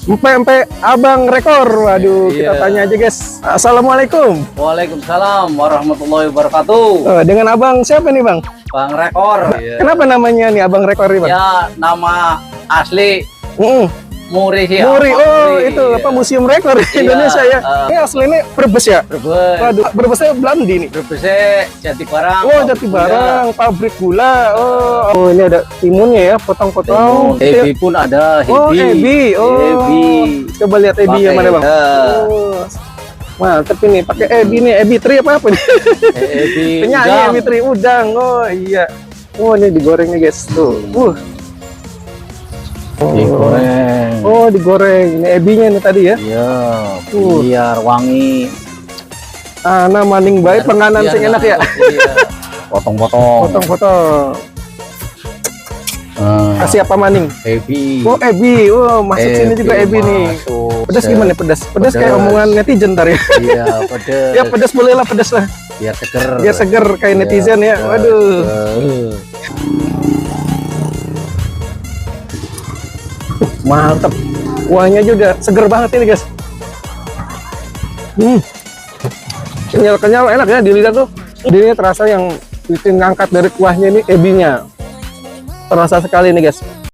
Empe Abang Rekor. Waduh, kita tanya aja guys. Assalamualaikum. Waalaikumsalam warahmatullahi wabarakatuh. Dengan abang siapa nih bang? Bang Rekor. Kenapa namanya nih Abang Rekor nih bang? Ya, nama asli Muri sih. Muri. Oh itu apa Museum Rekor Indonesia ya? Ini aslinya Brebes ya? Brebes. Waduh, Brebesnya Belandi nih. Brebesnya Jatibarang. Oh Jatibarang, pabrik gula. Oh ini ada timunnya ya, potong-potong. Ebi pun ada. Oh ebi. Oh Ebi. coba lihat ebi yang mana bang? Oh mantep ini, pakai ebi nih, ebi teri apa nih? Ebi. Penyanyi ebi teri udang. Oh iya. Oh ini digoreng nih guys tuh. Digoreng. Oh digoreng. Ini ebinya nih tadi ya? Iya. Biar wangi. Ana maning baik penganan sing enak ya. Potong-potong. Potong-potong. Kasih apa maning? Ebi. Oh ebi. Oh masuk sini juga ebi nih. Pedas gimana pedas? Pedas kayak omongan netizen ntar ya. Iya pedas. Ya pedas boleh lah, pedas lah. Biar seger. Biar seger kayak netizen ya. Waduh. Mantap. Kuahnya aja udah seger banget ini guys. Kenyal-kenyal enak ya di lidah tuh. Ini terasa yang bikin ngangkat dari kuahnya ini ebinya. Terasa sekali nih guys.